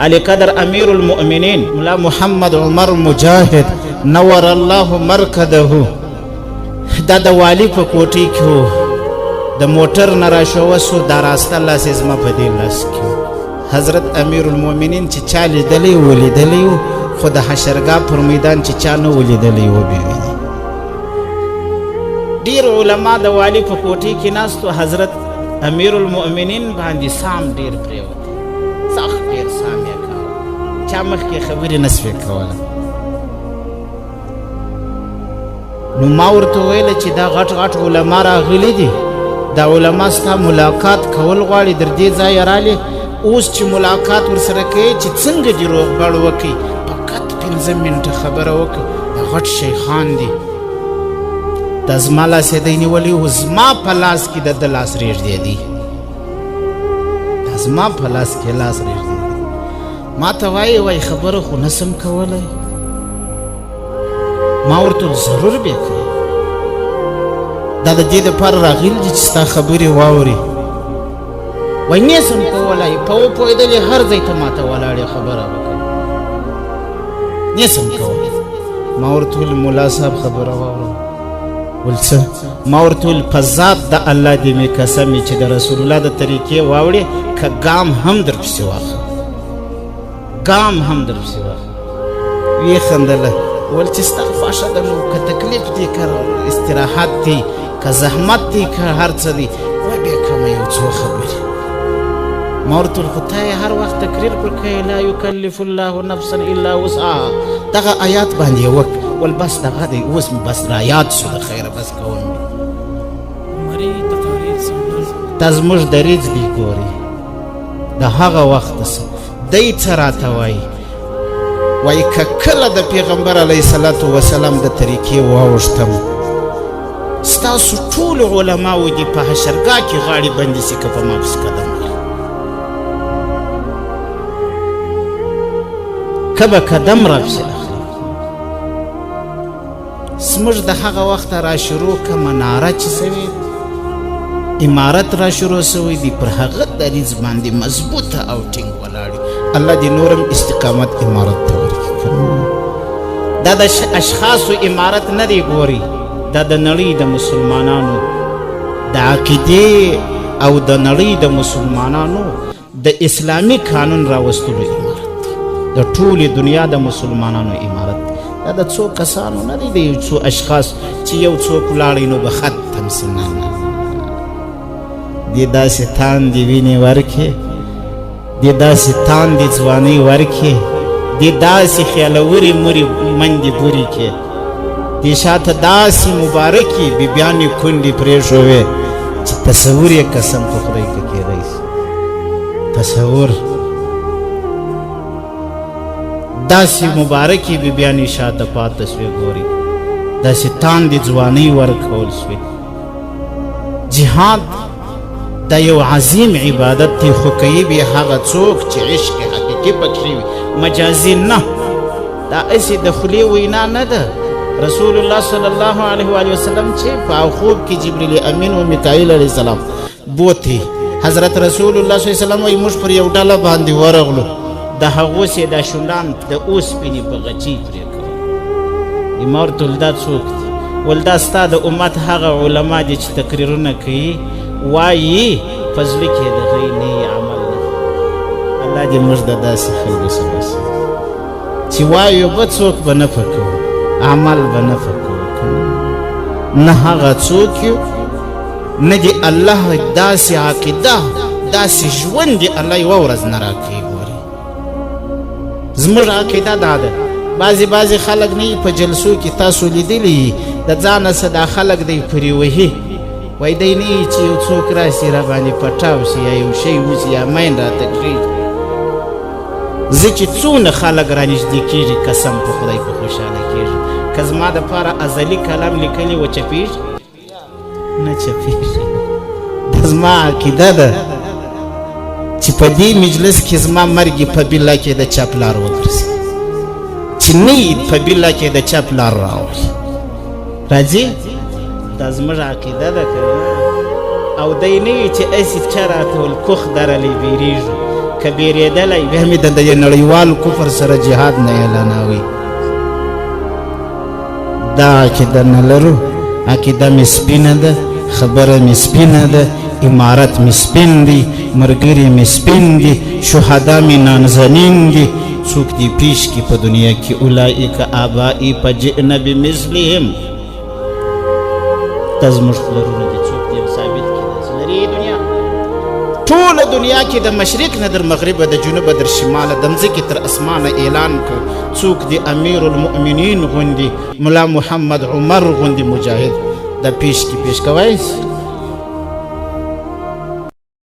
علی قدر امیر المؤمنین ملا محمد عمر مجاهد نور الله مرکده دا د والی په کوټې کې و د موټر نه راشوه سو دا راسته لاس یې زما په دې لاس کې و حضرت امیر المؤمنین چې چا لیدلی و لیدلی و خو د حشرګاه پر میدان چې چا نه و لیدلی و بویني ډېر علما د والي په کوټې کې ناست و حضرت امیر المؤمنین باندې سام ډېر پرېوتی سخت ډېر سام یې کاوه چا مخکې خبرې نه سوې کوله نو ما ورته ویله چې دا غټ غټ علما راغلي دي دا علما ستا ملاقات کول غواړي در دې ځایه رالې اوس چې ملاقات ورسره کوې چې څنګه دې روغبړ وکړي فقط 15 منټه خبره وکړي دا غټ شیخان دي دا زما لاس یې دی نیولی و زما په لاس کې د ده لاس رېږدی دی دا زما په لاس کې لاس رېږدی دی ما ته وایي خبره خو نسم کولی ما ورته ضرور بیا کوي دا د دې دپاره راغلي دي چې ستا خبرې واوري وایي نسم کولی په وپوهېدلې هر ځای ته ما ته ولاړې خبره وکړه نسم کولی ما ورته ویل ملا صاحب خبره واوره ول څه ما ورته ویل په ذات د الله دې مې قسم چې د رسول الله د طریقې واوړې که ګام هم درپسې واخله ګام هم درپسې واخله ویې خندله ول چې ستا خوښه ده نو که تکلیف دی که استراحت دی که زحمت دی که هر څه دی وبیا کومه یو څو خبرې ما ورته ویل خو تا یې هر وخت تقریر پر کوې لا یکلف الله نفسا الا وسعها دغه آیات باندې یې وکړه ول بس دغه دی اوس مې بس را یاد شو د خیره بس کوم دا زموږ دریځ دی ګورې د هغه وخته څه دی څه راته وایي وایي که کله د پیغمبر علیه صلات وسلام د طریقې واوښتم ستاسو ټولو علماو دي په حشرګاه کې غاړې بندې سي که په ما پسې قدم وکړي که به قدم راپسې زموږ د هغه وخته را شروع که مناره چې سوې امارت را شروع سوی دی پر هغه دریځ باندې مضبوطه او ټینګ ولاړې الله دې نورم استقامت امارت ته ورکړي دا د اشخاصو امارت نه دی ګوري دا د نړۍ د مسلمانانو د عقیدې او د نړۍ د مسلمانانو د اسلامي قانون راوستلو امارت دی د ټولې دنیا د مسلمانانو امارت دا د څو کسانو نه دی د یو څو اشخاص چې یو څوک ولاړی نو به ختم سي نه دې داسې تاندې وینې ورکې دې داسې تاندې ځوانۍ ورکې دې داسې خیالورې مرې مندې بورې کې دې شاته داسې مبارکې بیبیانې کونډې پرېښوې چې تصور یې قسم په خدای که کېدی شي تصور داسې مبارکې بیبیانې شاته پاته شوې ګوري داسې تاندې ځوانۍ ورکول شوې جهاد دا یو عظیم عبادت دی خو کوي بیا هغه څوک چې عشق حقیقي پکې وي مجازي نه دا هسې د خولې وینا نه ده رسول الله صلی الله علیه و وسلم چې په خوب کې جبریل امین و میکائیل علیه السلام بوتې حضرت رسول الله صلی الله علیه وسلم وایي موږ پر یو ډله باندې ورغلو د هغوس یې دا شونډان د اوسپنې په غچۍ پرې کول ما ورته ویل دا څوک دي ول دا ستا د امت هغه علما دي چې تقریرونه کوي وایي په زړه کې د هغوی نه عمل نه الله دې موږ د داسې خلکو سره وسي چې وایو به څوک به نه پکوو عمل به نه پکوو نه هغه څوک یو نه دې الله داسې عقیده داسې ژوند دې الله یوه ورځ نه راکوي ګورې زموږ عقیده دا ده بعضې خلک نه په جلسو کې تاسو لیدلی د ځانه څه دا خلک دی پرې وهي وای دی نه چې یو څوک راسي را باندې پټاو شي یا یو شی وسي یا مین راته کړي زه چې څونه خلک رانږدې کېږي قسم په خدای په خوشحاله کېږي که زما دپاره ازلي کلام لیکلی و چپېږي نه چپېږي دا زما عقیده ده چې په دې مجلس کې زما مرګ په بله کې د چا پلار وګرځي چې نه په بله کې د چا پلار راوړي راځي دا زموږ عقیده ده که او دی نه وي چې هسې چا راته ول کوخ درلی بیریږو که بیرېدلی بیا مې د دې نړیوال کفر سره جهاد نه اعلانوي. دا عقیده نه لرو، عقیده مې سپینه ده، خبره مې سپینه ده، امارت مې سپین دی، ملګري مې سپین دي، شهدا مې نازنین دي. څوک دې پیش کي په دنیا کې اولئک آبائي فجئنا بمثلهم. دا زموږ پلرونه دي، څوک دې ثابت کړي داسې لري دنیا. ټوله دنیا کې د مشرق نه در مغربه، د جنوبه در شماله، د مځکې تر اسمانه اعلان کړ څوک د امیر المؤمنین غوندې، ملا محمد عمر غوندې مجاهد دا پیش کی پیش کوئ.